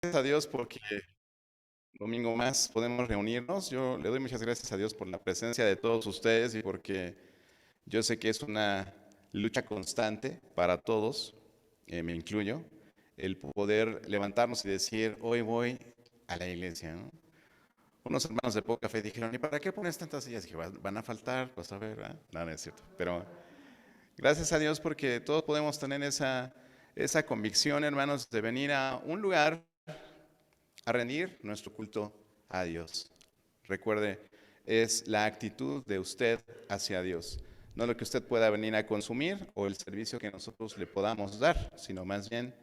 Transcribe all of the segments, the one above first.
a Dios porque domingo más podemos reunirnos. Yo le doy muchas gracias a Dios por la presencia de todos ustedes y porque yo sé que es una lucha constante para todos, me incluyo, el poder levantarnos y decir, hoy voy a la iglesia, ¿no? Unos hermanos de poca fe dijeron, ¿y para qué pones tantas sillas? Dije, van a faltar, pues a ver, ¿verdad? No, no es cierto. Pero gracias a Dios porque todos podemos tener esa convicción, hermanos, de venir a un lugar a rendir nuestro culto a Dios. Recuerde, es la actitud de usted hacia Dios. No lo que usted pueda venir a consumir o el servicio que nosotros le podamos dar, sino más bien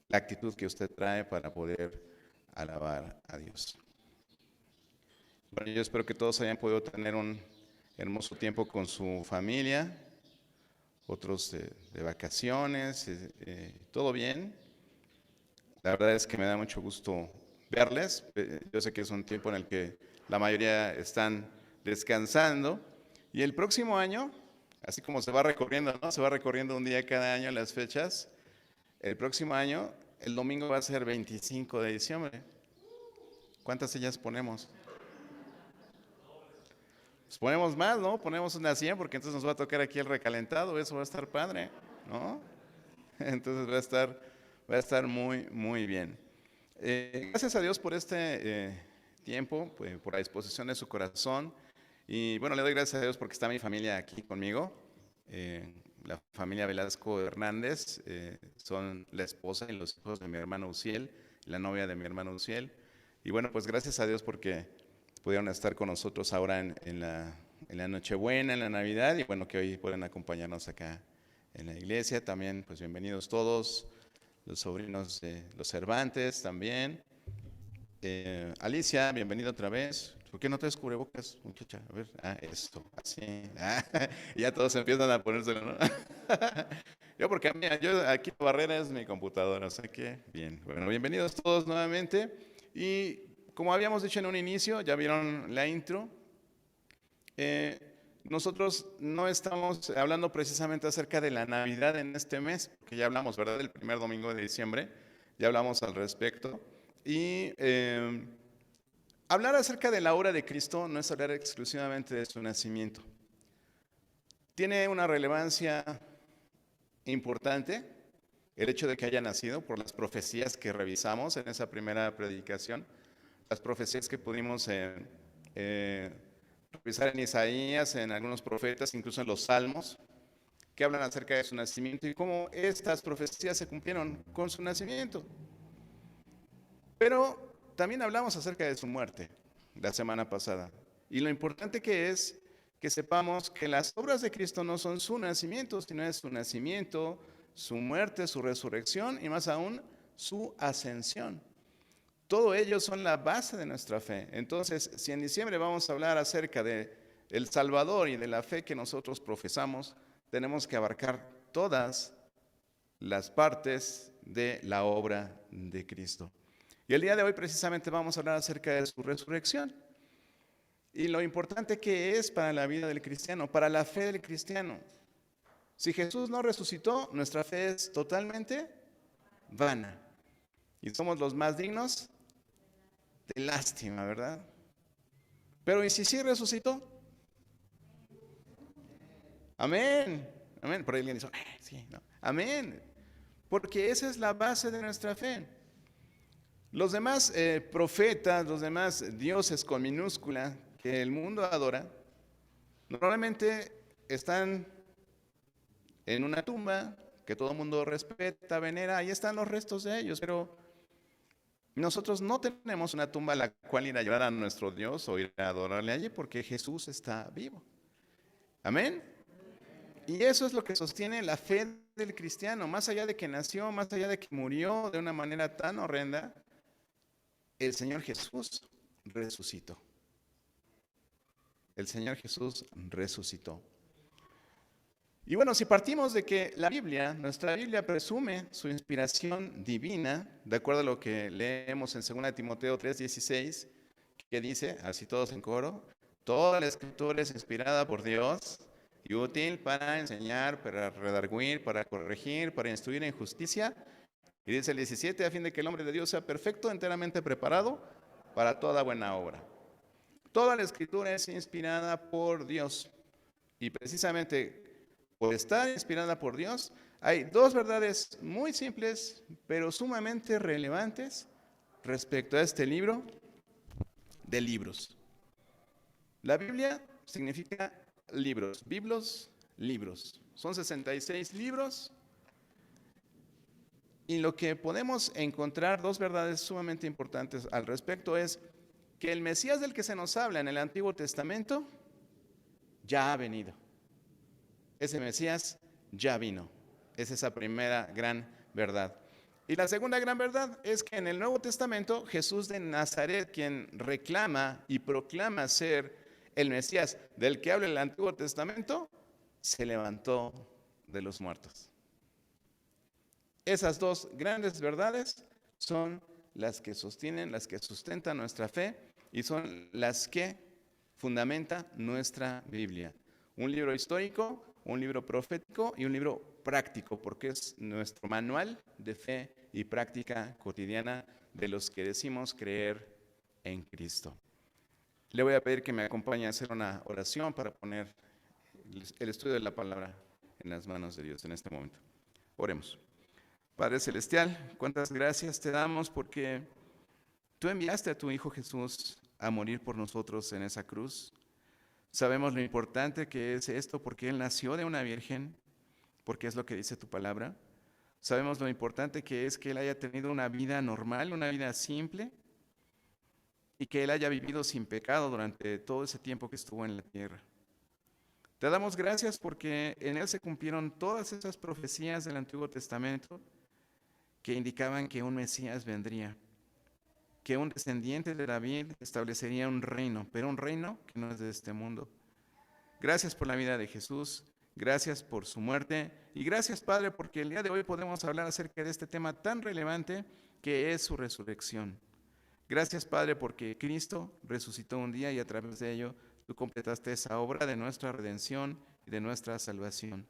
la actitud que usted trae para poder alabar a Dios. Bueno, yo espero que todos hayan podido tener un hermoso tiempo con su familia, otros de vacaciones, todo bien. La verdad es que me da mucho gusto verles. Yo sé que es un tiempo en el que la mayoría están descansando. Y el próximo año, así como se va recorriendo, ¿no? Se va recorriendo un día cada año las fechas. El próximo año, el domingo va a ser 25 de diciembre. ¿Cuántas sillas ponemos? Pues ponemos más, ¿no? Ponemos unas 100 porque entonces nos va a tocar aquí el recalentado. Eso va a estar padre, ¿no? Entonces va a estar muy, muy bien. Gracias a Dios por este tiempo, pues, por la disposición de su corazón. Y bueno, le doy gracias a Dios porque está mi familia aquí conmigo. La familia Velasco Hernández son la esposa y los hijos de mi hermano Uciel, la novia de mi hermano Uciel. Y bueno, pues gracias a Dios porque pudieron estar con nosotros ahora en la Nochebuena, en la Navidad, y bueno, que hoy pueden acompañarnos acá en la iglesia. También, pues bienvenidos todos, los sobrinos de los Cervantes también. Alicia, bienvenida otra vez. ¿Por qué no te cubrebocas, muchacha? A ver, esto, así. Y ya todos empiezan a ponérselo, ¿no? Yo porque yo aquí la barrera es mi computadora, o sea que bien. Bueno, bienvenidos todos nuevamente. Y como habíamos dicho en un inicio, ya vieron la intro. Eh, Nosotros no estamos hablando precisamente acerca de la Navidad en este mes, porque ya hablamos, ¿verdad? El primer domingo de diciembre, ya hablamos al respecto. Y hablar acerca de la obra de Cristo no es hablar exclusivamente de su nacimiento. Tiene una relevancia importante el hecho de que haya nacido por las profecías que revisamos en esa primera predicación, las profecías que pudimos eh, revisar en Isaías, en algunos profetas, incluso en los Salmos, que hablan acerca de su nacimiento y cómo estas profecías se cumplieron con su nacimiento. Pero también hablamos acerca de su muerte la semana pasada. Y lo importante que es que sepamos que las obras de Cristo no son su nacimiento, sino es su nacimiento, su muerte, su resurrección y más aún su ascensión. Todo ello son la base de nuestra fe. Entonces, si en diciembre vamos a hablar acerca de el Salvador y de la fe que nosotros profesamos, tenemos que abarcar todas las partes de la obra de Cristo. Y el día de hoy precisamente vamos a hablar acerca de su resurrección y lo importante que es para la vida del cristiano, para la fe del cristiano. Si Jesús no resucitó, nuestra fe es totalmente vana y somos los más dignos de lástima, ¿verdad? Pero ¿y si sí resucitó? Amén. Amén. Por ahí alguien dice, sí, no. Amén. Porque esa es la base de nuestra fe. Los demás profetas, los demás dioses con minúscula que el mundo adora, normalmente están en una tumba que todo el mundo respeta, venera, ahí están los restos de ellos, pero nosotros no tenemos una tumba a la cual ir a llorar a nuestro Dios o ir a adorarle allí porque Jesús está vivo. Amén. Y eso es lo que sostiene la fe del cristiano, más allá de que nació, más allá de que murió de una manera tan horrenda, el Señor Jesús resucitó. El Señor Jesús resucitó. Y bueno, si partimos de que la Biblia, nuestra Biblia presume su inspiración divina, de acuerdo a lo que leemos en 2 Timoteo 3:16, que dice, así todos en coro, toda la escritura es inspirada por Dios y útil para enseñar, para redarguir, para corregir, para instruir en justicia Y dice el 17, a fin de que el hombre de Dios sea perfecto, enteramente preparado para toda buena obra. Toda la escritura es inspirada por Dios. Y precisamente por estar inspirada por Dios, hay dos verdades muy simples, pero sumamente relevantes respecto a este libro de libros. La Biblia significa libros, biblos, libros. Son 66 libros. Y lo que podemos encontrar, dos verdades sumamente importantes al respecto, es que el Mesías del que se nos habla en el Antiguo Testamento ya ha venido. Ese Mesías ya vino. Es esa primera gran verdad. Y la segunda gran verdad es que en el Nuevo Testamento Jesús de Nazaret, quien reclama y proclama ser el Mesías del que habla el Antiguo Testamento, se levantó de los muertos. Esas dos grandes verdades son las que sostienen, las que sustentan nuestra fe y son las que fundamenta nuestra Biblia. Un libro histórico, un libro profético y un libro práctico, porque es nuestro manual de fe y práctica cotidiana de los que decimos creer en Cristo. Le voy a pedir que me acompañe a hacer una oración para poner el estudio de la palabra en las manos de Dios en este momento. Oremos. Padre Celestial, cuántas gracias te damos porque tú enviaste a tu Hijo Jesús a morir por nosotros en esa cruz. Sabemos lo importante que es esto porque Él nació de una virgen, porque es lo que dice tu palabra. Sabemos lo importante que es que Él haya tenido una vida normal, una vida simple, y que Él haya vivido sin pecado durante todo ese tiempo que estuvo en la tierra. Te damos gracias porque en Él se cumplieron todas esas profecías del Antiguo Testamento que indicaban que un Mesías vendría, que un descendiente de David establecería un reino, pero un reino que no es de este mundo. Gracias por la vida de Jesús, gracias por su muerte y gracias, Padre, porque el día de hoy podemos hablar acerca de este tema tan relevante que es su resurrección. Gracias, Padre, porque Cristo resucitó un día y a través de ello tú completaste esa obra de nuestra redención y de nuestra salvación.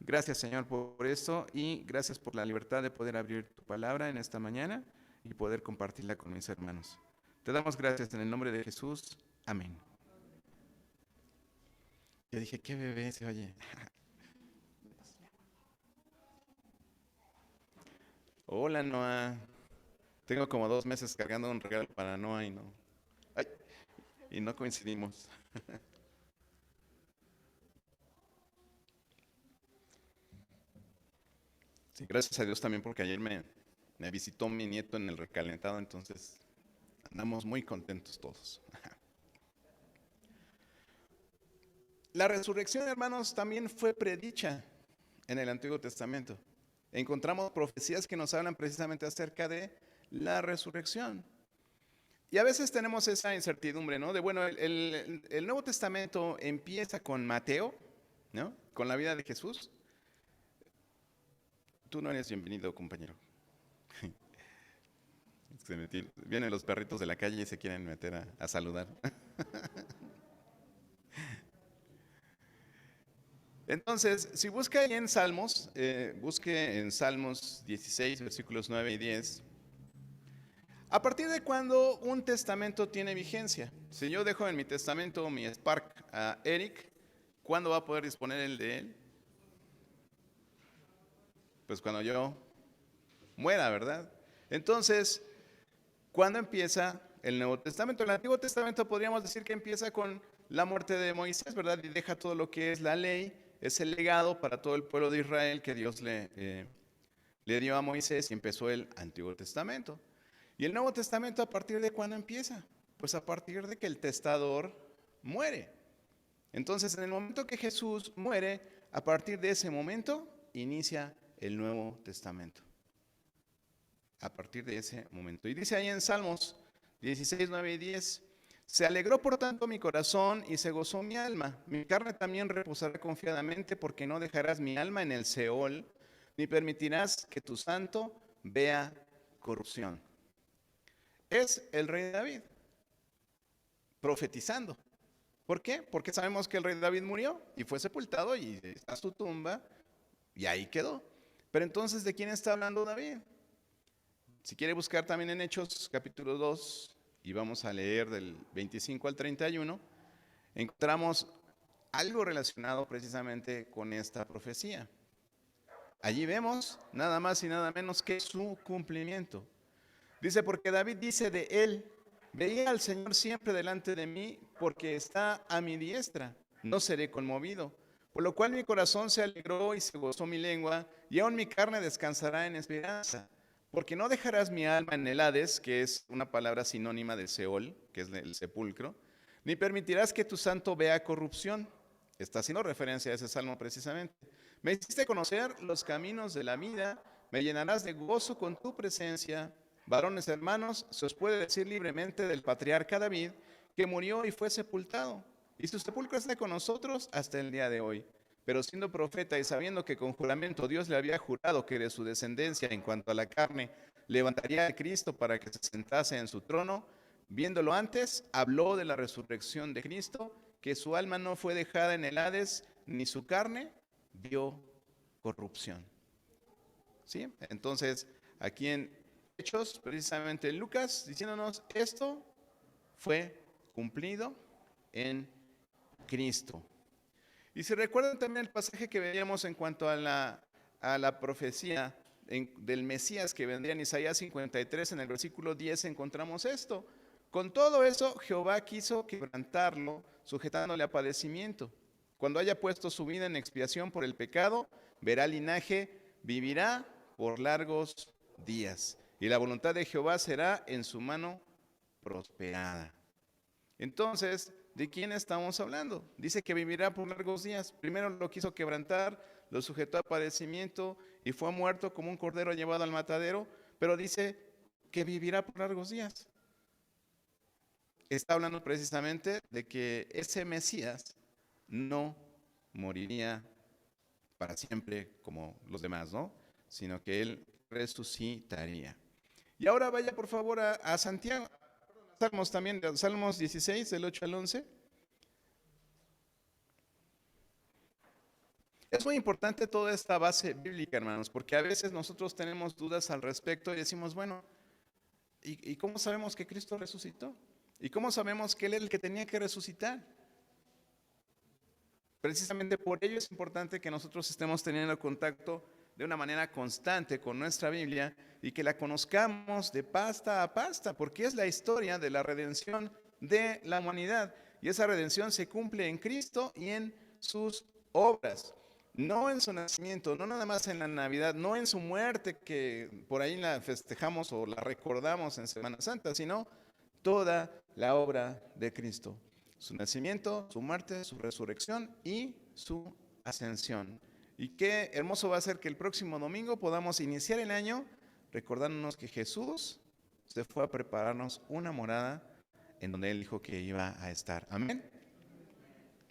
Gracias, Señor, por esto y gracias por la libertad de poder abrir tu palabra en esta mañana y poder compartirla con mis hermanos. Te damos gracias en el nombre de Jesús. Amén. Yo dije, ¿qué bebé se oye? Hola, Noah. Tengo como 2 meses cargando un regalo para Noah y no coincidimos. Sí, gracias a Dios también porque ayer me visitó mi nieto en el recalentado, entonces andamos muy contentos todos. La resurrección, hermanos, también fue predicha en el Antiguo Testamento. Encontramos profecías que nos hablan precisamente acerca de la resurrección. Y a veces tenemos esa incertidumbre, ¿no? De bueno, el Nuevo Testamento empieza con Mateo, ¿no? Con la vida de Jesús. Tú no eres bienvenido, compañero. Vienen los perritos de la calle y se quieren meter a saludar. Entonces, si busca ahí en Salmos, busque en Salmos 16, versículos 9 y 10. ¿A partir de cuándo un testamento tiene vigencia? Si yo dejo en mi testamento mi Spark a Eric, ¿cuándo va a poder disponer él de él? Pues cuando yo muera, ¿verdad? Entonces, ¿cuándo empieza el Nuevo Testamento? El Antiguo Testamento podríamos decir que empieza con la muerte de Moisés, ¿verdad? Y deja todo lo que es la ley, es el legado para todo el pueblo de Israel que Dios le dio a Moisés y empezó el Antiguo Testamento. ¿Y el Nuevo Testamento a partir de cuándo empieza? Pues a partir de que el testador muere. Entonces, en el momento que Jesús muere, a partir de ese momento inicia el Nuevo Testamento. A partir de ese momento. Y dice ahí en Salmos 16, 9 y 10, se alegró por tanto mi corazón y se gozó mi alma. Mi carne también reposará confiadamente porque no dejarás mi alma en el Seol, ni permitirás que tu santo vea corrupción. Es el rey David profetizando. ¿Por qué? Porque sabemos que el rey David murió y fue sepultado y está su tumba y ahí quedó. Pero entonces, ¿de quién está hablando David? Si quiere buscar también en Hechos capítulo 2, y vamos a leer del 25 al 31, encontramos algo relacionado precisamente con esta profecía. Allí vemos nada más y nada menos que su cumplimiento. Dice, porque David dice de él, veía al Señor siempre delante de mí, porque está a mi diestra, no seré conmovido. Por lo cual mi corazón se alegró y se gozó mi lengua, y aún mi carne descansará en esperanza. Porque no dejarás mi alma en el Hades, que es una palabra sinónima de Seol, que es el sepulcro, ni permitirás que tu santo vea corrupción. Está haciendo referencia a ese salmo precisamente. Me hiciste conocer los caminos de la vida, me llenarás de gozo con tu presencia. Varones hermanos, se os puede decir libremente del patriarca David, que murió y fue sepultado, y su sepulcro está con nosotros hasta el día de hoy. Pero siendo profeta y sabiendo que con juramento Dios le había jurado que de su descendencia en cuanto a la carne levantaría a Cristo para que se sentase en su trono, viéndolo antes, habló de la resurrección de Cristo, que su alma no fue dejada en el Hades, ni su carne vio corrupción. ¿Sí? Entonces, aquí en Hechos, precisamente Lucas, diciéndonos, esto fue cumplido en Cristo. Y si recuerdan también el pasaje que veíamos en cuanto a la profecía del Mesías que vendría en Isaías 53, en el versículo 10 encontramos esto. Con todo eso, Jehová quiso quebrantarlo, sujetándole a padecimiento. Cuando haya puesto su vida en expiación por el pecado, verá linaje, vivirá por largos días. Y la voluntad de Jehová será en su mano prosperada. Entonces, ¿de quién estamos hablando? Dice que vivirá por largos días. Primero lo quiso quebrantar, lo sujetó a padecimiento y fue muerto como un cordero llevado al matadero, pero dice que vivirá por largos días. Está hablando precisamente de que ese Mesías no moriría para siempre como los demás, ¿no? Sino que él resucitaría. Y ahora vaya por favor a Santiago, Salmos también, Salmos 16, del 8 al 11. Es muy importante toda esta base bíblica, hermanos, porque a veces nosotros tenemos dudas al respecto y decimos, bueno, ¿y cómo sabemos que Cristo resucitó? ¿Y cómo sabemos que Él es el que tenía que resucitar? Precisamente por ello es importante que nosotros estemos teniendo contacto de una manera constante con nuestra Biblia y que la conozcamos de pasta a pasta, porque es la historia de la redención de la humanidad. Y esa redención se cumple en Cristo y en sus obras. No en su nacimiento, no nada más en la Navidad, no en su muerte que por ahí la festejamos o la recordamos en Semana Santa, sino toda la obra de Cristo. Su nacimiento, su muerte, su resurrección y su ascensión. Y qué hermoso va a ser que el próximo domingo podamos iniciar el año recordándonos que Jesús se fue a prepararnos una morada en donde Él dijo que iba a estar. Amén.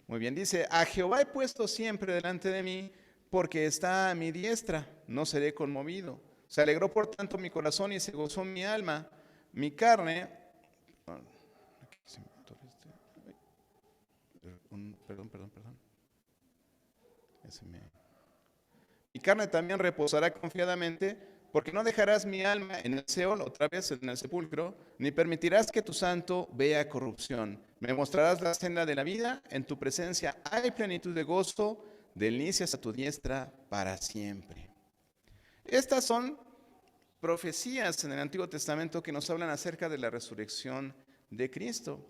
Muy bien, dice, a Jehová he puesto siempre delante de mí, porque está a mi diestra, no seré conmovido. Se alegró por tanto mi corazón y se gozó mi alma, mi carne. Perdón. Mi carne también reposará confiadamente, porque no dejarás mi alma en el Seol, otra vez en el sepulcro, ni permitirás que tu santo vea corrupción. Me mostrarás la senda de la vida, en tu presencia hay plenitud de gozo, delicias a tu diestra para siempre. Estas son profecías en el Antiguo Testamento que nos hablan acerca de la resurrección de Cristo.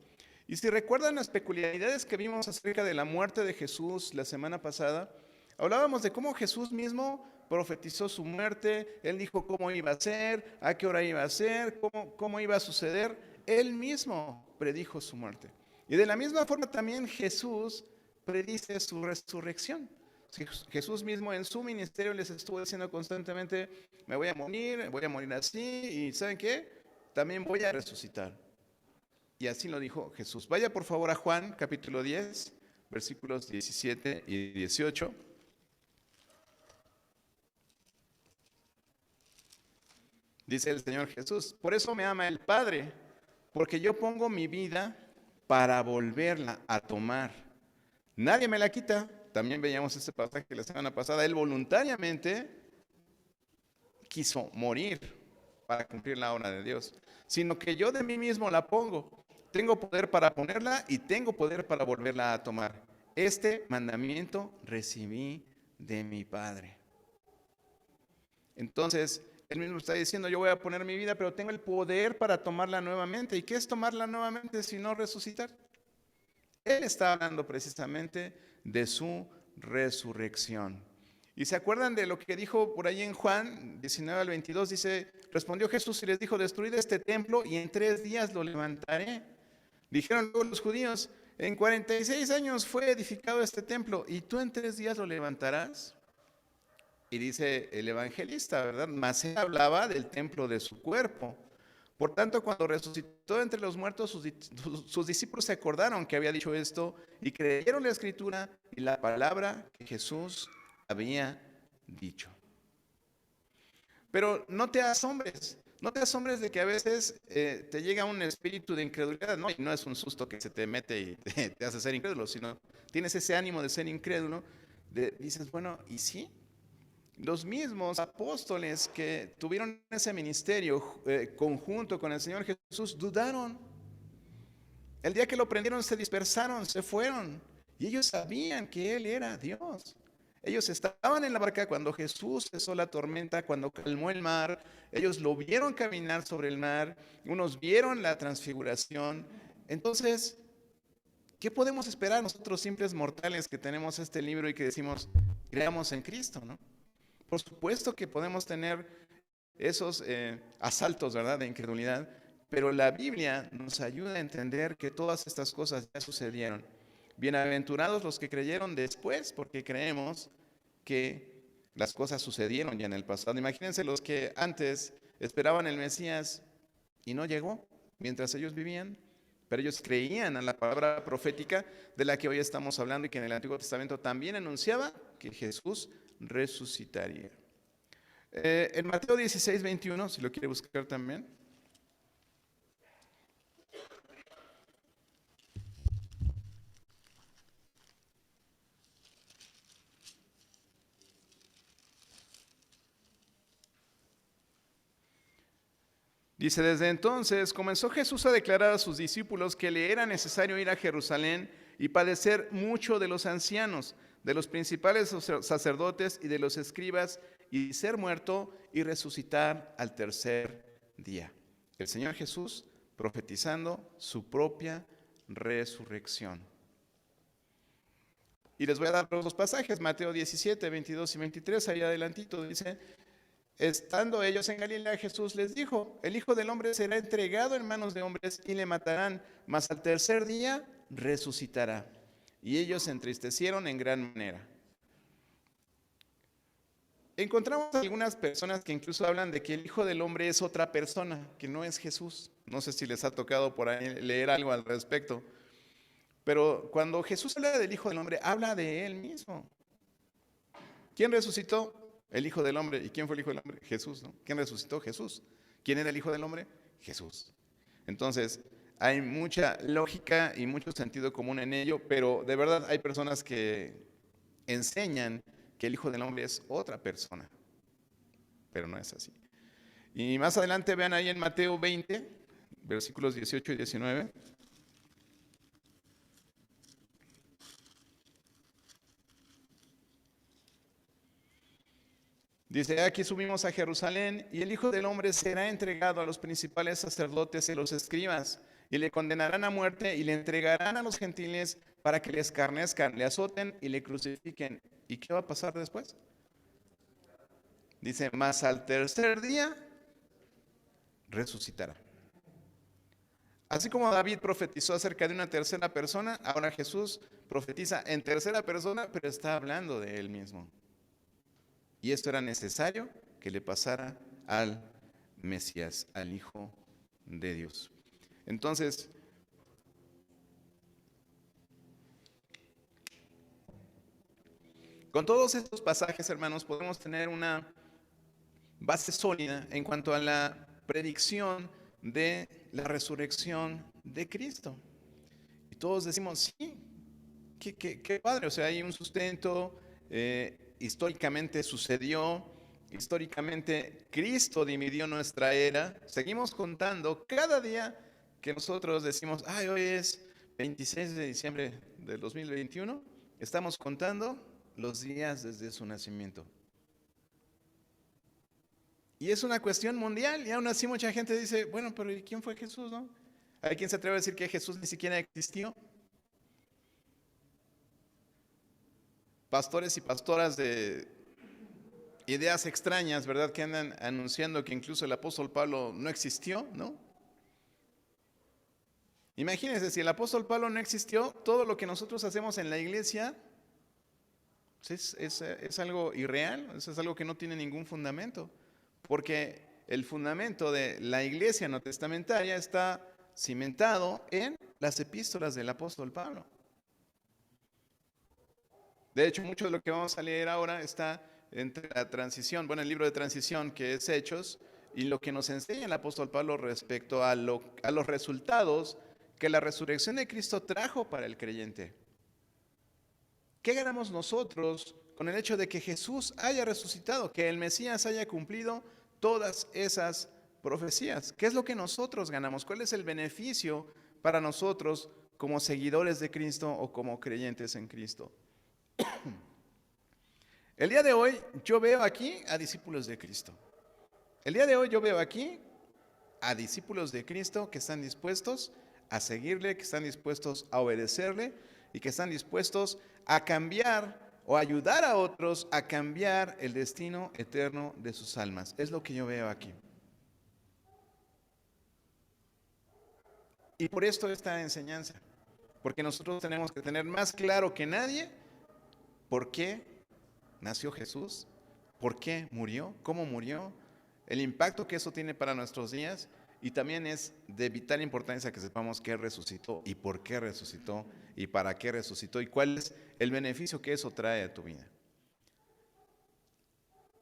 Y si recuerdan las peculiaridades que vimos acerca de la muerte de Jesús la semana pasada, hablábamos de cómo Jesús mismo profetizó su muerte, Él dijo cómo iba a ser, a qué hora iba a ser, cómo iba a suceder. Él mismo predijo su muerte. Y de la misma forma también Jesús predice su resurrección. Jesús mismo en su ministerio les estuvo diciendo constantemente, me voy a morir así, y ¿saben qué? También voy a resucitar. Y así lo dijo Jesús. Vaya por favor a Juan capítulo 10, versículos 17 y 18. Dice el Señor Jesús, por eso me ama el Padre, porque yo pongo mi vida para volverla a tomar. Nadie me la quita. También veíamos ese pasaje la semana pasada. Él voluntariamente quiso morir para cumplir la obra de Dios, sino que yo de mí mismo la pongo. Tengo poder para ponerla y tengo poder para volverla a tomar. Este mandamiento recibí de mi Padre. Entonces, él mismo está diciendo, yo voy a poner mi vida, pero tengo el poder para tomarla nuevamente. ¿Y qué es tomarla nuevamente si no resucitar? Él está hablando precisamente de su resurrección. ¿Y se acuerdan de lo que dijo por ahí en Juan 19 al 22? Dice, respondió Jesús y les dijo, destruid este templo y en 3 días lo levantaré. Dijeron luego los judíos, en 46 años fue edificado este templo y tú en 3 días lo levantarás. Y dice el evangelista, ¿verdad? Mas él hablaba del templo de su cuerpo. Por tanto, cuando resucitó entre los muertos, sus discípulos se acordaron que había dicho esto y creyeron la escritura y la palabra que Jesús había dicho. Pero no te asombres de que a veces te llega un espíritu de incredulidad, ¿no? Y no es un susto que se te mete y te hace ser incrédulo, sino tienes ese ánimo de ser incrédulo, dices, bueno, ¿y sí? Los mismos apóstoles que tuvieron ese ministerio conjunto con el Señor Jesús dudaron. El día que lo prendieron se dispersaron, se fueron. Y ellos sabían que Él era Dios. Ellos estaban en la barca cuando Jesús cesó la tormenta, cuando calmó el mar. Ellos lo vieron caminar sobre el mar. Unos vieron la transfiguración. Entonces, ¿qué podemos esperar nosotros simples mortales que tenemos este libro y que decimos, creamos en Cristo, ¿no? Por supuesto que podemos tener esos asaltos, ¿verdad?, de incredulidad, pero la Biblia nos ayuda a entender que todas estas cosas ya sucedieron. Bienaventurados los que creyeron después, porque creemos que las cosas sucedieron ya en el pasado. Imagínense los que antes esperaban el Mesías y no llegó mientras ellos vivían, pero ellos creían en la palabra profética de la que hoy estamos hablando y que en el Antiguo Testamento también anunciaba que Jesús resucitaría. En Mateo 16, 21, si lo quiere buscar también. Dice, desde entonces comenzó Jesús a declarar a sus discípulos que le era necesario ir a Jerusalén y padecer mucho de los ancianos, de los principales sacerdotes y de los escribas, y ser muerto y resucitar al tercer día. El Señor Jesús profetizando su propia resurrección. Y les voy a dar los dos pasajes, Mateo 17, 22 y 23, ahí adelantito, dice, estando ellos en Galilea, Jesús les dijo, el Hijo del Hombre será entregado en manos de hombres y le matarán, mas al tercer día resucitará. Y ellos se entristecieron en gran manera. Encontramos algunas personas que incluso hablan de que el Hijo del Hombre es otra persona, que no es Jesús. No sé si les ha tocado por ahí leer algo al respecto. Pero cuando Jesús habla del Hijo del Hombre, habla de Él mismo. ¿Quién resucitó? El Hijo del Hombre. ¿Y quién fue el Hijo del Hombre? Jesús, ¿no? ¿Quién resucitó? Jesús. ¿Quién era el Hijo del Hombre? Jesús. Entonces, hay mucha lógica y mucho sentido común en ello, pero de verdad hay personas que enseñan que el Hijo del Hombre es otra persona, pero no es así. Y más adelante vean ahí en Mateo 20, versículos 18 y 19. Dice, aquí subimos a Jerusalén y el Hijo del Hombre será entregado a los principales sacerdotes y los escribas y le condenarán a muerte y le entregarán a los gentiles para que le escarnezcan, le azoten y le crucifiquen. ¿Y qué va a pasar después? Dice, mas al tercer día resucitará. Así como David profetizó acerca de una tercera persona, ahora Jesús profetiza en tercera persona, pero está hablando de él mismo. Y esto era necesario que le pasara al Mesías, al Hijo de Dios. Entonces, con todos estos pasajes, hermanos, podemos tener una base sólida en cuanto a la predicción de la resurrección de Cristo. Y todos decimos, sí, qué padre, o sea, hay un sustento, históricamente sucedió, Históricamente, Cristo dividió nuestra era. Seguimos contando cada día que nosotros decimos, ay, hoy es 26 de diciembre del 2021. Estamos contando los días desde su nacimiento. Y es una cuestión mundial, y aún así mucha gente dice, bueno, pero ¿y quién fue Jesús, no? ¿Hay quien se atreve a decir que Jesús ni siquiera existió? Pastores y pastoras de ideas extrañas, ¿verdad? Que andan anunciando que incluso el apóstol Pablo no existió, ¿no? Imagínense, si el apóstol Pablo no existió, todo lo que nosotros hacemos en la iglesia es algo irreal, es algo que no tiene ningún fundamento, porque el fundamento de la iglesia no testamentaria está cimentado en las epístolas del apóstol Pablo. De hecho, mucho de lo que vamos a leer ahora está entre la transición, bueno, el libro de transición que es Hechos, y lo que nos enseña el apóstol Pablo respecto a los resultados que la resurrección de Cristo trajo para el creyente. ¿Qué ganamos nosotros con el hecho de que Jesús haya resucitado, que el Mesías haya cumplido todas esas profecías? ¿Qué es lo que nosotros ganamos? ¿Cuál es el beneficio para nosotros como seguidores de Cristo o como creyentes en Cristo? El día de hoy yo veo aquí a discípulos de Cristo. El día de hoy yo veo aquí a discípulos de Cristo que están dispuestos a seguirle, que están dispuestos a obedecerle y que están dispuestos a cambiar o ayudar a otros a cambiar el destino eterno de sus almas. Es lo que yo veo aquí. Y por esto esta enseñanza, porque nosotros tenemos que tener más claro que nadie por qué nació Jesús, por qué murió, cómo murió, el impacto que eso tiene para nuestros días, y también es de vital importancia que sepamos qué resucitó y por qué resucitó y para qué resucitó y cuál es el beneficio que eso trae a tu vida.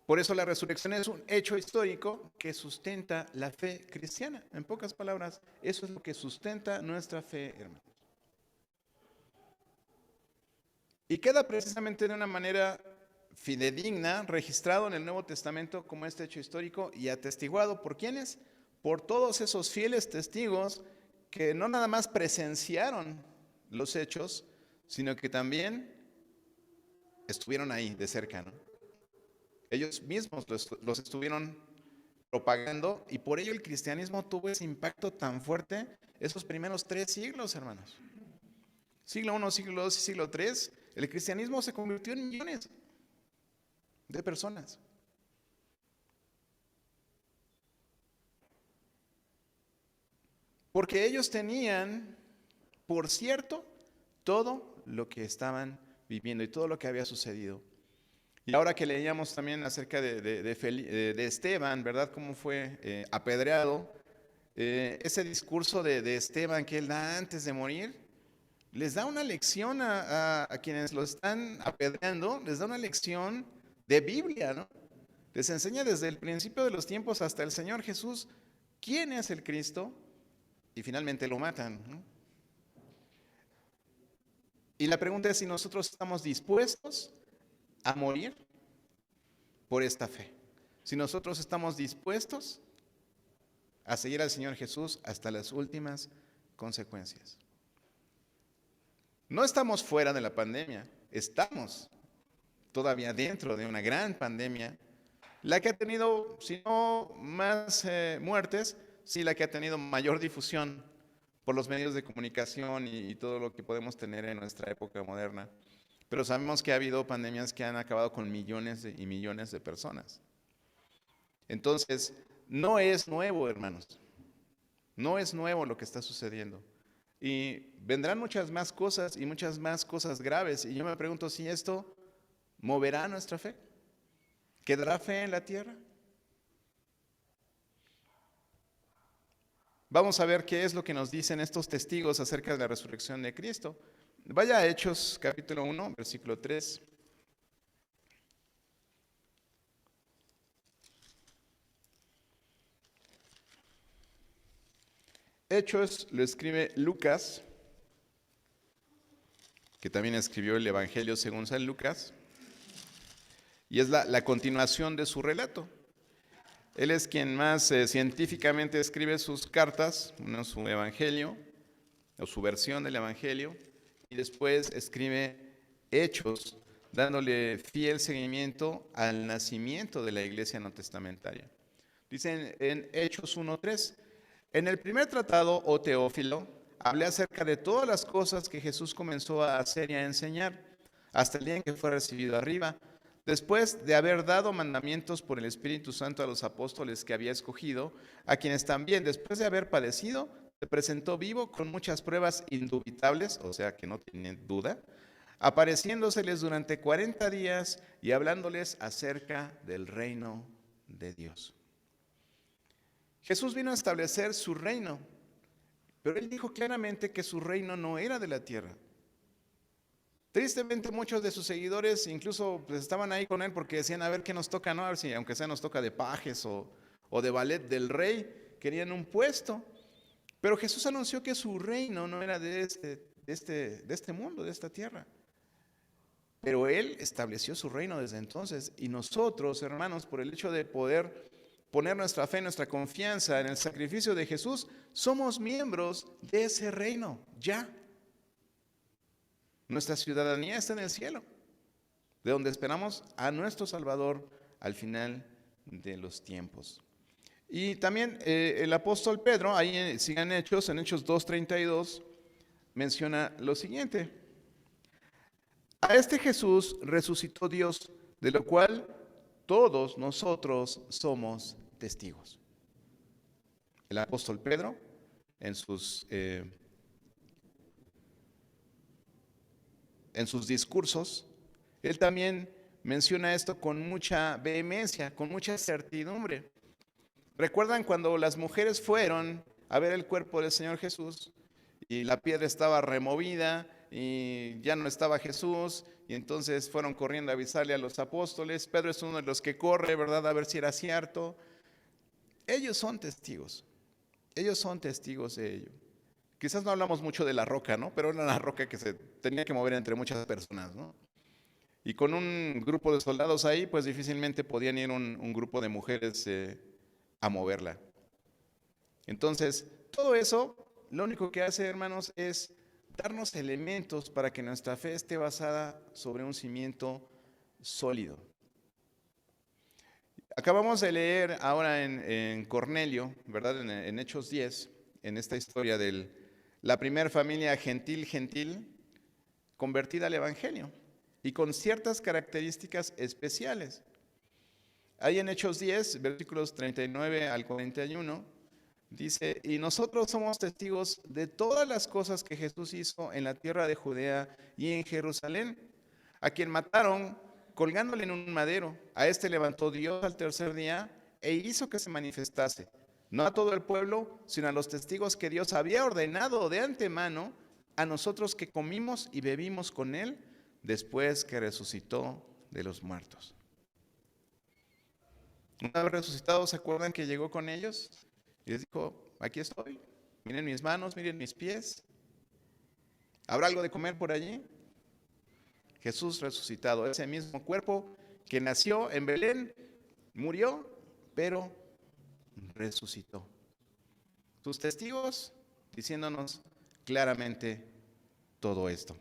Por eso la resurrección es un hecho histórico que sustenta la fe cristiana. En pocas palabras, eso es lo que sustenta nuestra fe, hermanos. Y queda precisamente de una manera fidedigna, registrado en el Nuevo Testamento como este hecho histórico y atestiguado por ¿quiénes? Por todos esos fieles testigos que no nada más presenciaron los hechos, sino que también estuvieron ahí de cerca, ¿no? Ellos mismos los estuvieron propagando y por ello el cristianismo tuvo ese impacto tan fuerte esos primeros 3 siglos, hermanos. Siglo I, siglo II y siglo III, el cristianismo se convirtió en millones de personas. Porque ellos tenían, por cierto, todo lo que estaban viviendo y todo lo que había sucedido. Y ahora que leíamos también acerca de Esteban, ¿verdad? Cómo fue apedreado. Ese discurso de Esteban que él da antes de morir, les da una lección a quienes lo están apedreando, les da una lección de Biblia, ¿no? Les enseña desde el principio de los tiempos hasta el Señor Jesús quién es el Cristo y finalmente lo matan, ¿no? Y la pregunta es si nosotros estamos dispuestos a morir por esta fe. Si nosotros estamos dispuestos a seguir al Señor Jesús hasta las últimas consecuencias. No estamos fuera de la pandemia, estamos todavía dentro de una gran pandemia, la que ha tenido, si no más muertes, sí la que ha tenido mayor difusión por los medios de comunicación y todo lo que podemos tener en nuestra época moderna. Pero sabemos que ha habido pandemias que han acabado con millones y millones de personas. Entonces, no es nuevo, hermanos. No es nuevo lo que está sucediendo. Y vendrán muchas más cosas y muchas más cosas graves. Y yo me pregunto si esto moverá nuestra fe. ¿Quedará fe en la tierra? Vamos a ver qué es lo que nos dicen estos testigos acerca de la resurrección de Cristo. Vaya a Hechos capítulo 1, versículo 3. Hechos lo escribe Lucas, que también escribió el Evangelio según San Lucas. y es la continuación de su relato. Él es quien más científicamente escribe sus cartas, su evangelio, o su versión del evangelio, y después escribe Hechos, dándole fiel seguimiento al nacimiento de la iglesia no testamentaria. Dicen en Hechos 1:3, en el primer tratado, oh Teófilo, hablé acerca de todas las cosas que Jesús comenzó a hacer y a enseñar, hasta el día en que fue recibido arriba, después de haber dado mandamientos por el Espíritu Santo a los apóstoles que había escogido, a quienes también, después de haber padecido, se presentó vivo con muchas pruebas indubitables, o sea que no tienen duda, apareciéndoseles durante 40 días y hablándoles acerca del reino de Dios. Jesús vino a establecer su reino, pero él dijo claramente que su reino no era de la tierra. Tristemente muchos de sus seguidores incluso pues, estaban ahí con él porque decían, a ver qué nos toca, ¿no? A ver si aunque sea nos toca de pajes o de ballet del rey, querían un puesto. Pero Jesús anunció que su reino no era de este mundo, de esta tierra. Pero Él estableció su reino desde entonces. Y nosotros, hermanos, por el hecho de poder poner nuestra fe, nuestra confianza en el sacrificio de Jesús, somos miembros de ese reino, ya. Nuestra ciudadanía está en el cielo, de donde esperamos a nuestro Salvador al final de los tiempos. Y también el apóstol Pedro, ahí sigan Hechos, en Hechos 2:32, menciona lo siguiente. A este Jesús resucitó Dios, de lo cual todos nosotros somos testigos. El apóstol Pedro, en sus discursos, él también menciona esto con mucha vehemencia, con mucha certidumbre. ¿Recuerdan cuando las mujeres fueron a ver el cuerpo del Señor Jesús y la piedra estaba removida y ya no estaba Jesús y entonces fueron corriendo a avisarle a los apóstoles? Pedro es uno de los que corre, ¿verdad? A ver si era cierto. Ellos son testigos de ello. Quizás no hablamos mucho de la roca, ¿no? Pero era una roca que se tenía que mover entre muchas personas, ¿no? Y con un grupo de soldados ahí, pues difícilmente podían ir un grupo de mujeres a moverla. Entonces, todo eso, lo único que hace, hermanos, es darnos elementos para que nuestra fe esté basada sobre un cimiento sólido. Acabamos de leer ahora en Cornelio, ¿verdad? En Hechos 10, en esta historia de la primera familia gentil convertida al Evangelio y con ciertas características especiales. Ahí en Hechos 10, versículos 39 al 41, dice, y nosotros somos testigos de todas las cosas que Jesús hizo en la tierra de Judea y en Jerusalén, a quien mataron colgándole en un madero. A este levantó Dios al tercer día e hizo que se manifestase, no a todo el pueblo, sino a los testigos que Dios había ordenado de antemano, a nosotros que comimos y bebimos con él después que resucitó de los muertos. Una vez resucitado, ¿se acuerdan que llegó con ellos? Y les dijo, aquí estoy, miren mis manos, miren mis pies. ¿Habrá algo de comer por allí? Jesús resucitado, ese mismo cuerpo que nació en Belén, murió, pero resucitó. Sus testigos diciéndonos claramente todo esto.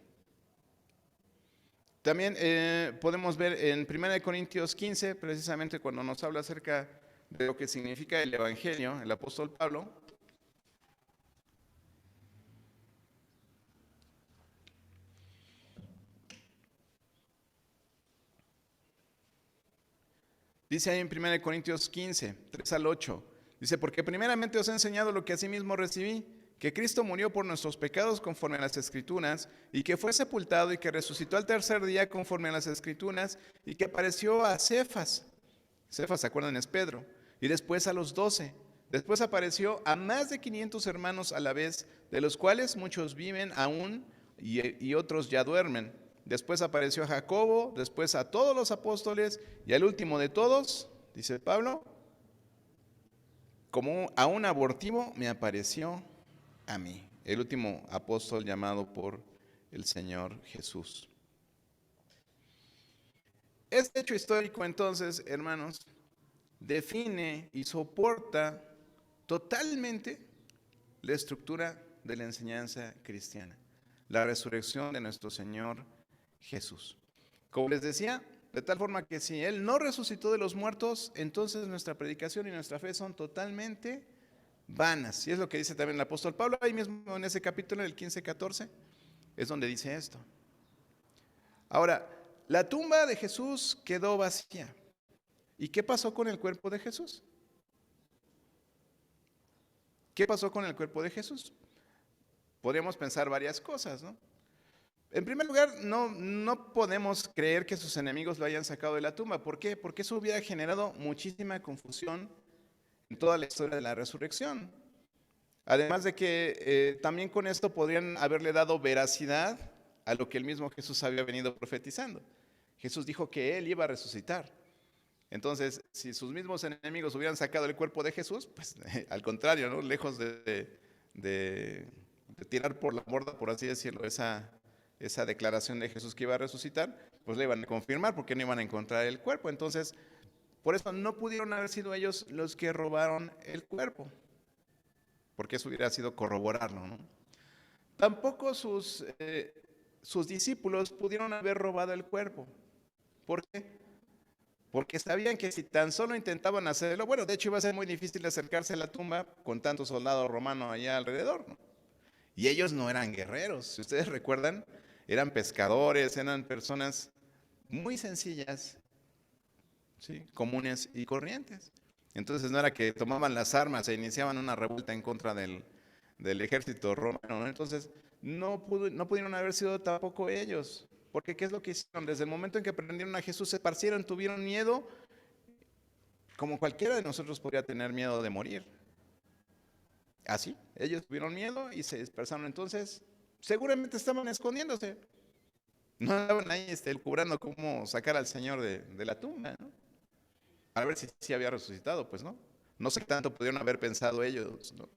También podemos ver en 1 Corintios 15, precisamente cuando nos habla acerca de lo que significa el Evangelio, el apóstol Pablo. Dice ahí en 1 Corintios 15, 3 al 8, dice, porque primeramente os he enseñado lo que asimismo recibí, que Cristo murió por nuestros pecados conforme a las Escrituras, y que fue sepultado y que resucitó al tercer día conforme a las Escrituras, y que apareció a Cefas. Cefas, ¿se acuerdan? Es Pedro. Y después a los 12. Después apareció a más de 500 hermanos a la vez, de los cuales muchos viven aún y otros ya duermen. Después apareció a Jacobo, después a todos los apóstoles y al último de todos, dice Pablo, como a un abortivo me apareció a mí, el último apóstol llamado por el Señor Jesús. Este hecho histórico, entonces, hermanos, define y soporta totalmente la estructura de la enseñanza cristiana, la resurrección de nuestro Señor Jesús. Como les decía, de tal forma que si Él no resucitó de los muertos, entonces nuestra predicación y nuestra fe son totalmente vanas. Y es lo que dice también el apóstol Pablo, ahí mismo en ese capítulo, en el 15-14, es donde dice esto. Ahora, la tumba de Jesús quedó vacía. ¿Y qué pasó con el cuerpo de Jesús? ¿Qué pasó con el cuerpo de Jesús? Podríamos pensar varias cosas, ¿no? En primer lugar, no podemos creer que sus enemigos lo hayan sacado de la tumba. ¿Por qué? Porque eso hubiera generado muchísima confusión en toda la historia de la resurrección. Además de que también con esto podrían haberle dado veracidad a lo que el mismo Jesús había venido profetizando. Jesús dijo que Él iba a resucitar. Entonces, si sus mismos enemigos hubieran sacado el cuerpo de Jesús, pues al contrario, ¿no? Lejos de tirar por la borda, por así decirlo, esa declaración de Jesús que iba a resucitar, pues le iban a confirmar porque no iban a encontrar el cuerpo. Entonces, por eso no pudieron haber sido ellos los que robaron el cuerpo, porque eso hubiera sido corroborarlo, ¿no? Tampoco sus discípulos pudieron haber robado el cuerpo. ¿Por qué? Porque sabían que si tan solo intentaban hacerlo, bueno, de hecho iba a ser muy difícil acercarse a la tumba con tantos soldados romanos allá alrededor, ¿no? Y ellos no eran guerreros, si ustedes recuerdan, eran pescadores, eran personas muy sencillas, ¿sí? Comunes y corrientes. Entonces no era que tomaban las armas e iniciaban una revuelta en contra del ejército romano, ¿no? Entonces no pudieron haber sido tampoco ellos. Porque ¿qué es lo que hicieron? Desde el momento en que prendieron a Jesús, se esparcieron, tuvieron miedo, como cualquiera de nosotros podría tener miedo de morir. Así, ellos tuvieron miedo y se dispersaron. Entonces, seguramente estaban escondiéndose. No andaban ahí cubrando cómo sacar al Señor de la tumba, ¿no? Para ver si había resucitado, pues no. No sé qué tanto pudieron haber pensado ellos, ¿no?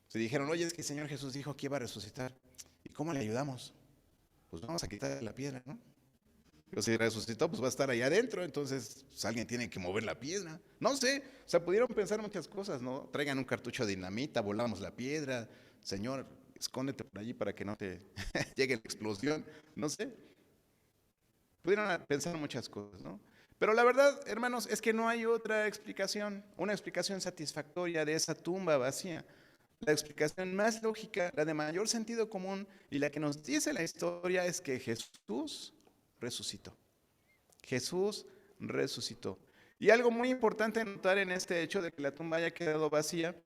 Se dijeron, oye, es que el Señor Jesús dijo que iba a resucitar. ¿Y cómo le ayudamos? Pues vamos a quitar la piedra, ¿no? Pero si resucitó, pues va a estar ahí adentro, entonces pues, alguien tiene que mover la piedra. No sé, o sea, pudieron pensar muchas cosas, ¿no? Traigan un cartucho de dinamita, volamos la piedra, Señor, escóndete por allí para que no te llegue la explosión, no sé. Pudieron pensar muchas cosas, ¿no? Pero la verdad, hermanos, es que no hay otra explicación, una explicación satisfactoria de esa tumba vacía. La explicación más lógica, la de mayor sentido común y la que nos dice la historia es que Jesús resucitó. Jesús resucitó. Y algo muy importante notar en este hecho de que la tumba haya quedado vacía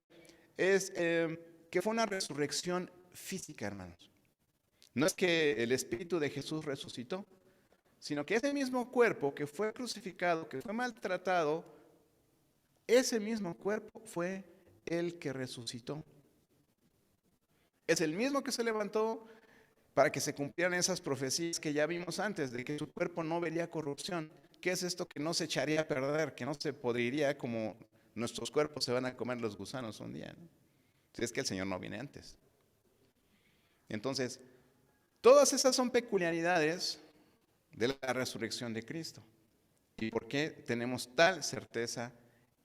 es que fue una resurrección física, hermanos. No es que el Espíritu de Jesús resucitó, sino que ese mismo cuerpo que fue crucificado, que fue maltratado, ese mismo cuerpo fue el que resucitó. Es el mismo que se levantó para que se cumplieran esas profecías que ya vimos antes, de que su cuerpo no vería corrupción. ¿Qué es esto que no se echaría a perder, que no se podriría como nuestros cuerpos se van a comer los gusanos un día, ¿no? Si es que el Señor no viene antes. Entonces, todas esas son peculiaridades de la resurrección de Cristo. ¿Y por qué tenemos tal certeza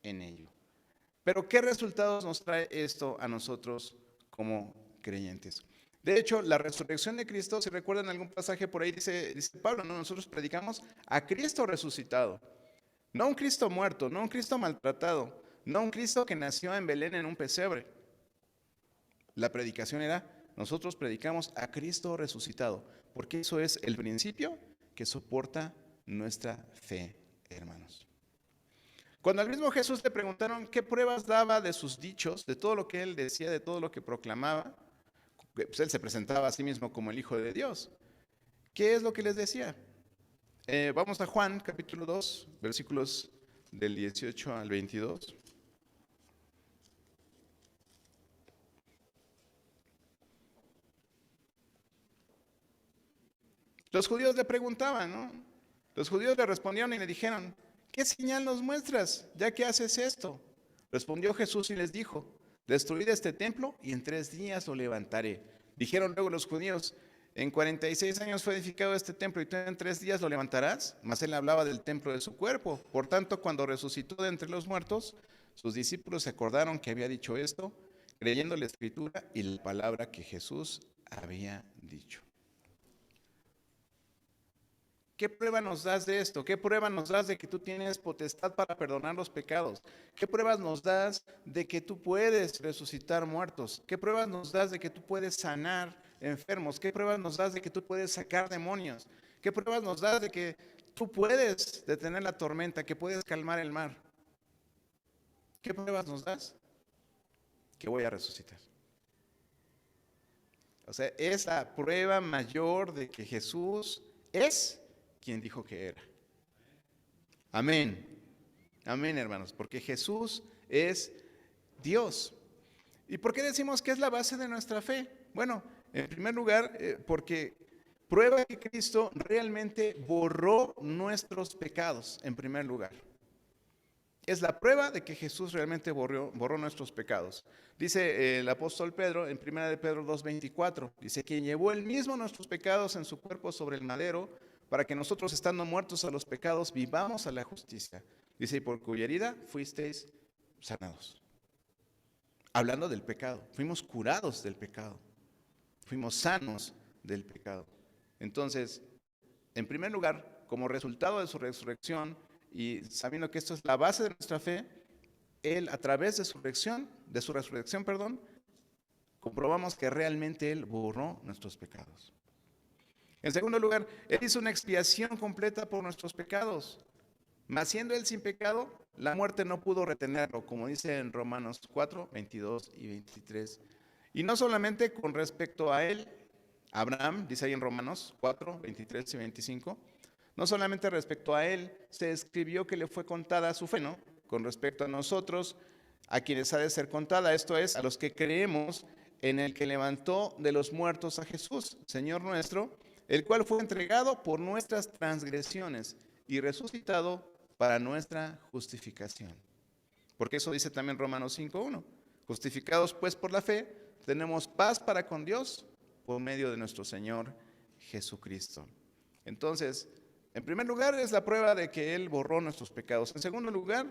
en ello? Pero ¿qué resultados nos trae esto a nosotros como creyentes? De hecho, la resurrección de Cristo, si recuerdan algún pasaje por ahí, dice Pablo, ¿no? Nosotros predicamos a Cristo resucitado. No un Cristo muerto, no un Cristo maltratado, no un Cristo que nació en Belén en un pesebre. La predicación era, nosotros predicamos a Cristo resucitado, porque eso es el principio que soporta nuestra fe, hermanos. Cuando al mismo Jesús le preguntaron qué pruebas daba de sus dichos, de todo lo que él decía, de todo lo que proclamaba, pues él se presentaba a sí mismo como el Hijo de Dios. ¿Qué es lo que les decía? Vamos a Juan, capítulo 2, versículos del 18 al 22. Los judíos le preguntaban, ¿no? Los judíos le respondieron y le dijeron, ¿qué señal nos muestras, ya que haces esto? Respondió Jesús y les dijo, destruid este templo y en 3 días lo levantaré. Dijeron luego los judíos, En 46 años fue edificado este templo y tú en 3 días lo levantarás. Mas él hablaba del templo de su cuerpo. Por tanto, cuando resucitó de entre los muertos, sus discípulos se acordaron que había dicho esto, creyendo la escritura y la palabra que Jesús había dicho. ¿Qué prueba nos das de esto? ¿Qué prueba nos das de que tú tienes potestad para perdonar los pecados? ¿Qué pruebas nos das de que tú puedes resucitar muertos? ¿Qué pruebas nos das de que tú puedes sanar enfermos? ¿Qué pruebas nos das de que tú puedes sacar demonios? ¿Qué pruebas nos das de que tú puedes detener la tormenta, que puedes calmar el mar? ¿Qué pruebas nos das? Que voy a resucitar. O sea, es la prueba mayor de que Jesús es quien dijo que era. Amén. Amén, hermanos, porque Jesús es Dios. ¿Y por qué decimos que es la base de nuestra fe? Bueno, en primer lugar, porque prueba que Cristo realmente borró nuestros pecados, en primer lugar. Es la prueba de que Jesús realmente borró nuestros pecados. Dice el apóstol Pedro en 1 de Pedro 2:24, dice, quien llevó él mismo nuestros pecados en su cuerpo sobre el madero, para que nosotros, estando muertos a los pecados, vivamos a la justicia. Dice, y por cuya herida fuisteis sanados. Hablando del pecado, fuimos curados del pecado, fuimos sanos del pecado. Entonces, en primer lugar, como resultado de su resurrección, y sabiendo que esto es la base de nuestra fe, Él a través de su resurrección, comprobamos que realmente Él borró nuestros pecados. En segundo lugar, Él hizo una expiación completa por nuestros pecados. Mas siendo Él sin pecado, la muerte no pudo retenerlo, como dice en Romanos 4, 22 y 23. Y no solamente con respecto a Él, Abraham, dice ahí en Romanos 4, 23 y 25, no solamente respecto a él se escribió que le fue contada su fe, ¿no? Con respecto a nosotros, a quienes ha de ser contada, esto es, a los que creemos en el que levantó de los muertos a Jesús, Señor nuestro, el cual fue entregado por nuestras transgresiones y resucitado para nuestra justificación. Porque eso dice también Romanos 5:1. Justificados pues por la fe, tenemos paz para con Dios por medio de nuestro Señor Jesucristo. Entonces, en primer lugar, es la prueba de que Él borró nuestros pecados. En segundo lugar,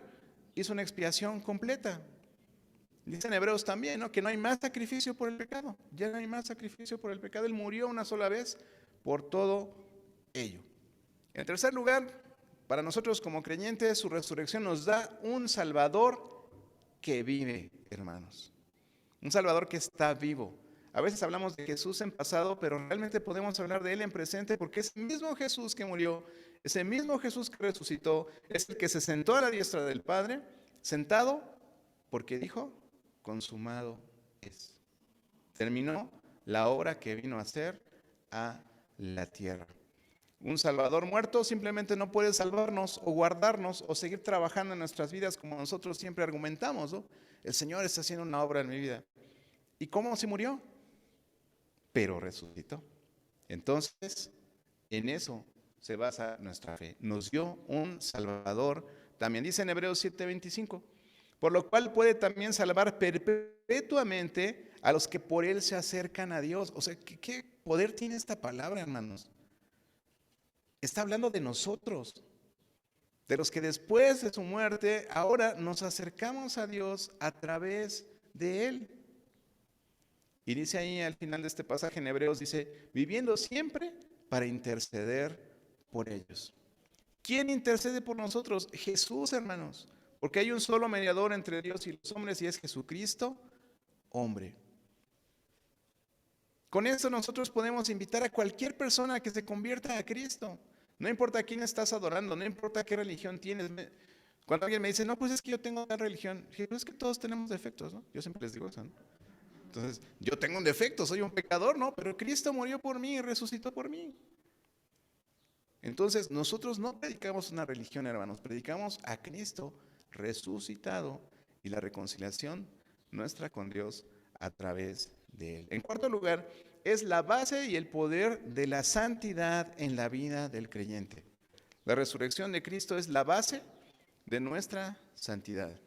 hizo una expiación completa. Dice en Hebreos también, ¿no?, que no hay más sacrificio por el pecado. Ya no hay más sacrificio por el pecado. Él murió una sola vez por todo ello. En tercer lugar, para nosotros como creyentes, su resurrección nos da un Salvador que vive, hermanos. Un Salvador que está vivo. A veces hablamos de Jesús en pasado, pero realmente podemos hablar de Él en presente porque es el mismo Jesús que murió, es el mismo Jesús que resucitó, es el que se sentó a la diestra del Padre, sentado porque dijo, consumado es. Terminó la obra que vino a hacer a la tierra. Un Salvador muerto simplemente no puede salvarnos o guardarnos o seguir trabajando en nuestras vidas como nosotros siempre argumentamos, ¿no? El Señor está haciendo una obra en mi vida. ¿Y cómo se murió? Pero resucitó. Entonces, en eso se basa nuestra fe. Nos dio un Salvador. También dice en Hebreos 7:25, por lo cual puede también salvar perpetuamente a los que por Él se acercan a Dios. O sea, ¿qué poder tiene esta palabra, hermanos? Está hablando de nosotros, de los que después de su muerte ahora nos acercamos a Dios a través de Él. Y dice ahí al final de este pasaje en Hebreos, dice, viviendo siempre para interceder por ellos. ¿Quién intercede por nosotros? Jesús, hermanos. Porque hay un solo mediador entre Dios y los hombres y es Jesucristo, hombre. Con eso nosotros podemos invitar a cualquier persona a que se convierta a Cristo. No importa a quién estás adorando, no importa qué religión tienes. Cuando alguien me dice, no, pues es que yo tengo una religión, digo, es que todos tenemos defectos, ¿no? Yo siempre les digo eso, ¿no? Entonces, yo tengo un defecto, soy un pecador, ¿no? Pero Cristo murió por mí y resucitó por mí. Entonces, nosotros no predicamos una religión, hermanos, predicamos a Cristo resucitado y la reconciliación nuestra con Dios a través de Él. En cuarto lugar, es la base y el poder de la santidad en la vida del creyente. La resurrección de Cristo es la base de nuestra santidad.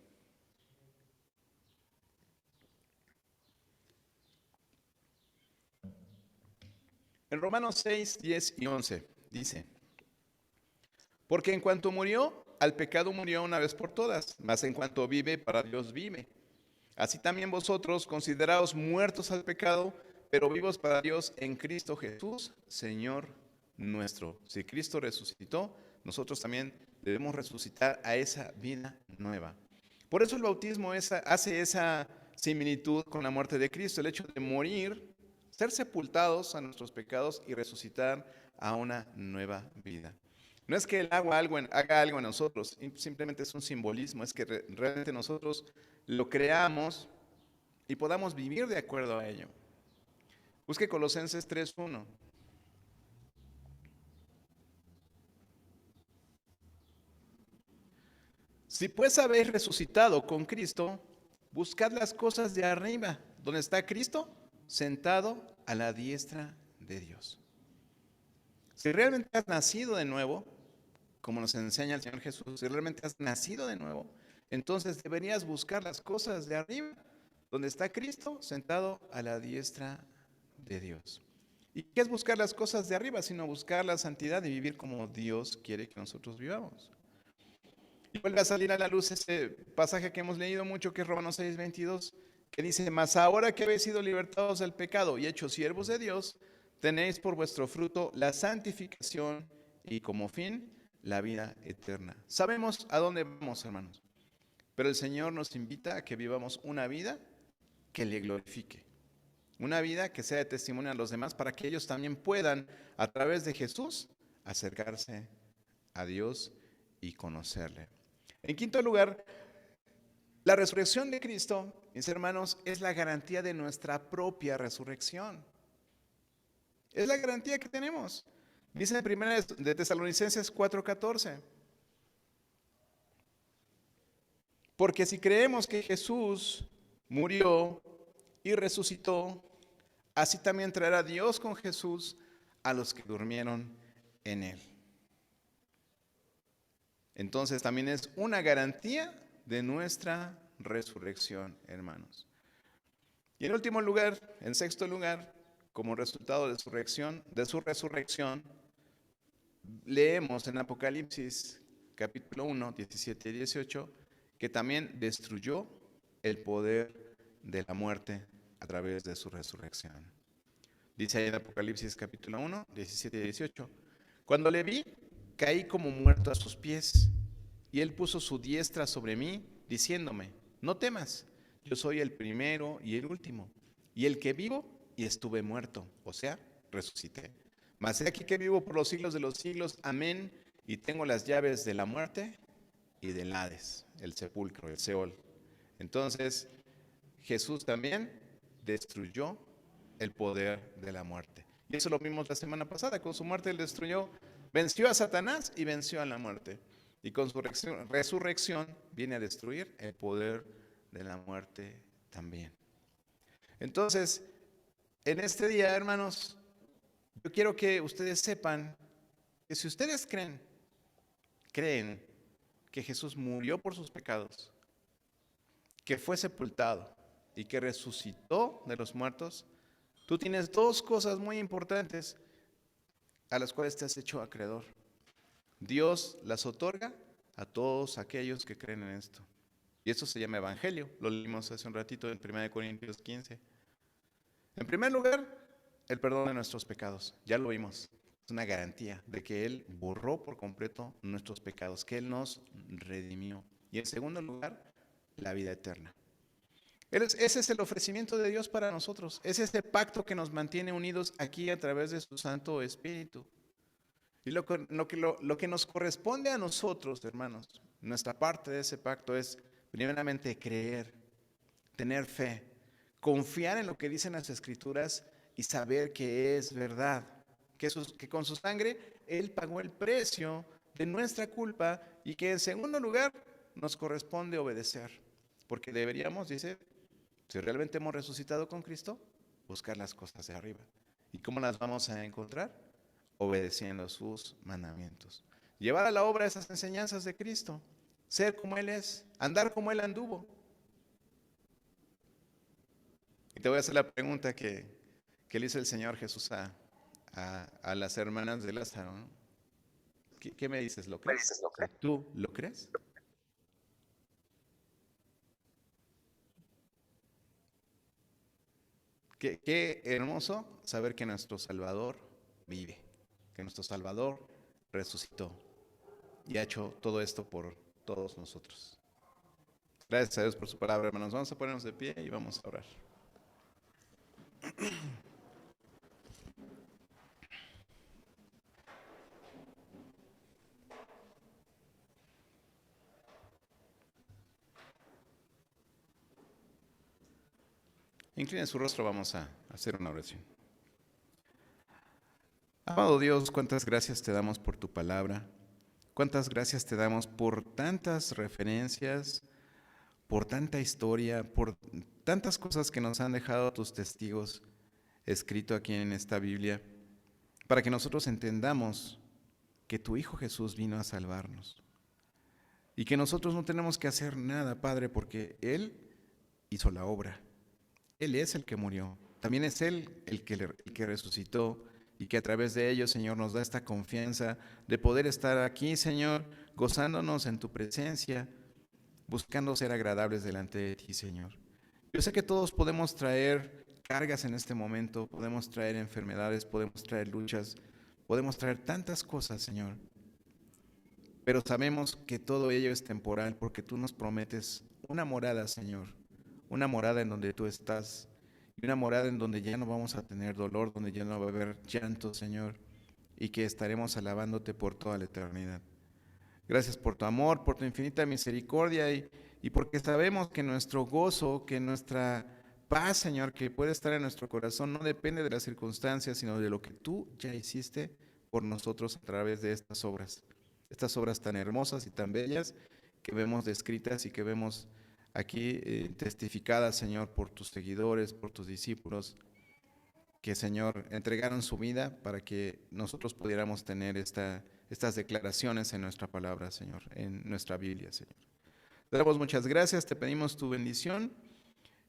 En Romanos 6, 10 y 11 dice, porque en cuanto murió, al pecado murió una vez por todas, mas en cuanto vive, para Dios vive. Así también vosotros, consideraos muertos al pecado, pero vivos para Dios en Cristo Jesús, Señor nuestro. Si Cristo resucitó, nosotros también debemos resucitar a esa vida nueva. Por eso el bautismo hace esa similitud con la muerte de Cristo, el hecho de morir, ser sepultados a nuestros pecados y resucitar a una nueva vida. No es que el agua haga algo en nosotros, simplemente es un simbolismo, es que realmente nosotros lo creamos y podamos vivir de acuerdo a ello. Busque Colosenses 3:1. Si pues habéis resucitado con Cristo, buscad las cosas de arriba, donde está Cristo, sentado a la diestra de Dios. Si realmente has nacido de nuevo, como nos enseña el Señor Jesús, si realmente has nacido de nuevo, entonces deberías buscar las cosas de arriba, donde está Cristo sentado a la diestra de Dios. ¿Y qué es buscar las cosas de arriba? Sino buscar la santidad y vivir como Dios quiere que nosotros vivamos. Y vuelve a salir a la luz ese pasaje que hemos leído mucho, que es Romanos 6:22, que dice, mas ahora que habéis sido libertados del pecado y hechos siervos de Dios, tenéis por vuestro fruto la santificación y como fin la vida eterna. Sabemos a dónde vamos, hermanos, pero el Señor nos invita a que vivamos una vida que le glorifique, una vida que sea de testimonio a los demás para que ellos también puedan, a través de Jesús, acercarse a Dios y conocerle. En quinto lugar, la resurrección de Cristo, mis hermanos, es la garantía de nuestra propia resurrección. Es la garantía que tenemos. Dice en 1 de Tesalonicenses 4:14. Porque si creemos que Jesús murió y resucitó, así también traerá Dios con Jesús a los que durmieron en él. Entonces también es una garantía de nuestra resurrección, hermanos. Y en último lugar, en sexto lugar, como resultado de su resurrección, leemos en Apocalipsis capítulo 1, 17 y 18, que también destruyó el poder de la muerte a través de su resurrección. Dice ahí en Apocalipsis capítulo 1, 17 y 18, cuando le vi, caí como muerto a sus pies, y él puso su diestra sobre mí, diciéndome, no temas, yo soy el primero y el último, y el que vivo y estuve muerto, o sea, resucité. Mas he aquí que vivo por los siglos de los siglos, amén, y tengo las llaves de la muerte y del Hades, el sepulcro, el Seol. Entonces, Jesús también destruyó el poder de la muerte. Y eso lo vimos la semana pasada, con su muerte él destruyó, venció a Satanás y venció a la muerte. Y con su resurrección viene a destruir el poder de la muerte también. Entonces, en este día, hermanos, yo quiero que ustedes sepan que si ustedes creen que Jesús murió por sus pecados, que fue sepultado y que resucitó de los muertos, tú tienes dos cosas muy importantes a las cuales te has hecho acreedor. Dios las otorga a todos aquellos que creen en esto. Y esto se llama evangelio. Lo leímos hace un ratito en 1 Corintios 15. En primer lugar, el perdón de nuestros pecados. Ya lo vimos. Es una garantía de que Él borró por completo nuestros pecados, que Él nos redimió. Y en segundo lugar, la vida eterna. Ese es el ofrecimiento de Dios para nosotros. Es ese pacto que nos mantiene unidos aquí a través de su Santo Espíritu. Y lo que nos corresponde a nosotros, hermanos, nuestra parte de ese pacto es primeramente creer, tener fe, confiar en lo que dicen las Escrituras y saber que es verdad, que con su sangre Él pagó el precio de nuestra culpa y que en segundo lugar nos corresponde obedecer. Porque deberíamos, dice, si realmente hemos resucitado con Cristo, buscar las cosas de arriba. ¿Y cómo las vamos a encontrar? Obedeciendo sus mandamientos. Llevar a la obra esas enseñanzas de Cristo. Ser como Él es. Andar como Él anduvo. Y te voy a hacer la pregunta que le hizo el Señor Jesús a a las hermanas de Lázaro, ¿no? ¿Qué me dices? ¿Lo crees? O sea, ¿tú lo crees? Qué hermoso saber que nuestro Salvador vive, que nuestro Salvador resucitó y ha hecho todo esto por todos nosotros. Gracias a Dios por su palabra, hermanos. Vamos a ponernos de pie y vamos a orar. Inclinen su rostro, vamos a hacer una oración. Amado Dios, cuántas gracias te damos por tu palabra. Cuántas gracias te damos por tantas referencias, por tanta historia, por tantas cosas que nos han dejado tus testigos escrito aquí en esta Biblia, para que nosotros entendamos que tu Hijo Jesús vino a salvarnos y que nosotros no tenemos que hacer nada, Padre, porque Él hizo la obra. Él es el que murió. También es Él el que resucitó y que a través de ello, Señor, nos da esta confianza de poder estar aquí, Señor, gozándonos en tu presencia, buscando ser agradables delante de ti, Señor. Yo sé que todos podemos traer cargas en este momento, podemos traer enfermedades, podemos traer luchas, podemos traer tantas cosas, Señor. Pero sabemos que todo ello es temporal porque tú nos prometes una morada, Señor, una morada en donde tú estás y una morada en donde ya no vamos a tener dolor, donde ya no va a haber llanto, Señor, y que estaremos alabándote por toda la eternidad. Gracias por tu amor, por tu infinita misericordia y porque sabemos que nuestro gozo, que nuestra paz, Señor, que puede estar en nuestro corazón, no depende de las circunstancias, sino de lo que tú ya hiciste por nosotros a través de estas obras tan hermosas y tan bellas que vemos descritas y que vemos aquí testificadas, Señor, por tus seguidores, por tus discípulos, que, Señor, entregaron su vida para que nosotros pudiéramos tener estas declaraciones en nuestra palabra, Señor, en nuestra Biblia, Señor. Te damos muchas gracias, te pedimos tu bendición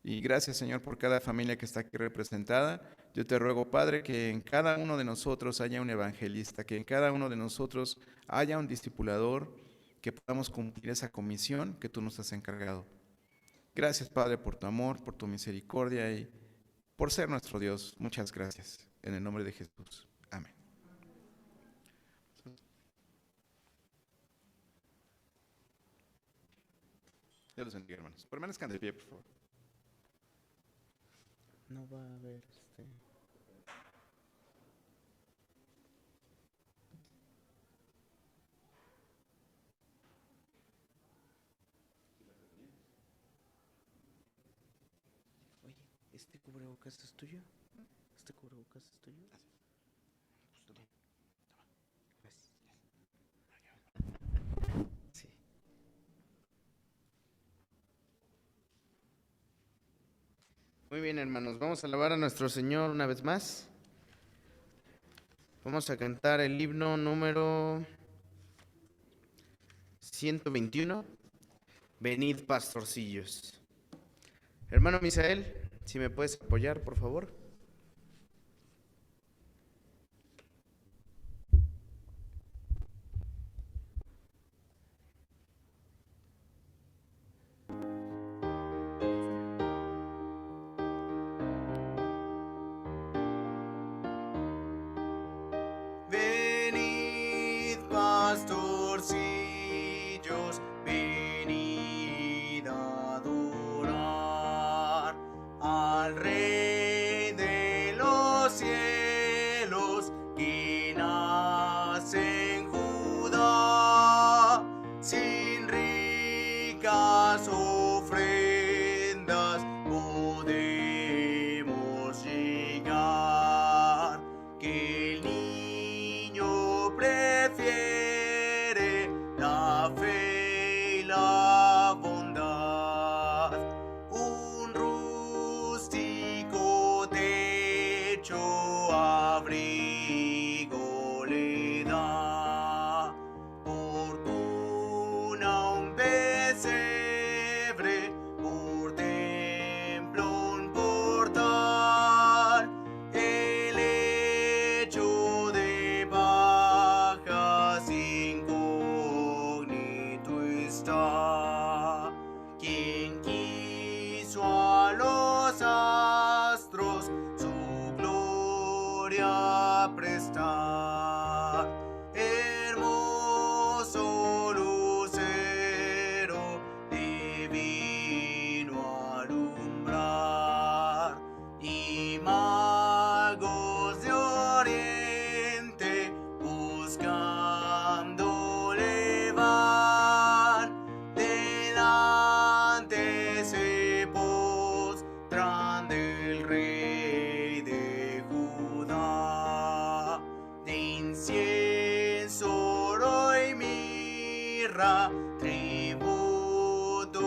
y gracias, Señor, por cada familia que está aquí representada. Yo te ruego, Padre, que en cada uno de nosotros haya un evangelista, que en cada uno de nosotros haya un discipulador, que podamos cumplir esa comisión que tú nos has encargado. Gracias, Padre, por tu amor, por tu misericordia y por ser nuestro Dios. Muchas gracias. En el nombre de Jesús. Amén. Dios los bendiga, hermanos. Permanezcan de pie, por favor. No va a haber Oye, ¿este cubrebocas es tuyo? ¿Este cubrebocas es tuyo? Gracias. Sí. Muy bien, hermanos, vamos a alabar a nuestro Señor una vez más. Vamos a cantar el himno número 121. Venid, pastorcillos. Hermano Misael, si me puedes apoyar, por favor. Venid, pastorcillos, venid a adorar al Rey de los cielos que nace en Judá, sin ricas ofrendas podemos llegar, que el niño prefiere la fe y la bondad. Un rústico techo abrigo le da, por cuna un pesebre, por templo un portal, el hecho gloria prestar. Hermoso lucero divino alumbrar, y magos de oriente buscándole van. Delante se postran del rey de Judá, de incienso, oro y mirra tributo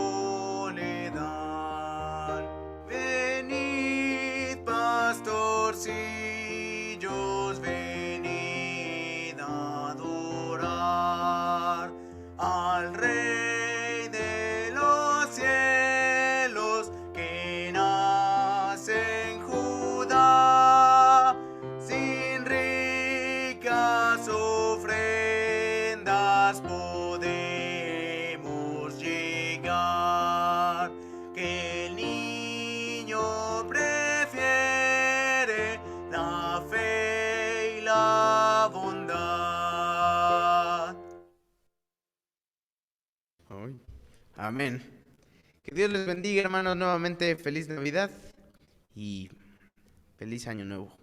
le dan. Venid, pastorcillos, venid a adorar al Rey de los cielos que nace en Judá. Sin ricas ofrendas podemos llegar, que el niño prefiere la fe y la bondad. Ay, amén. Que Dios les bendiga, hermanos, nuevamente feliz Navidad y feliz Año Nuevo.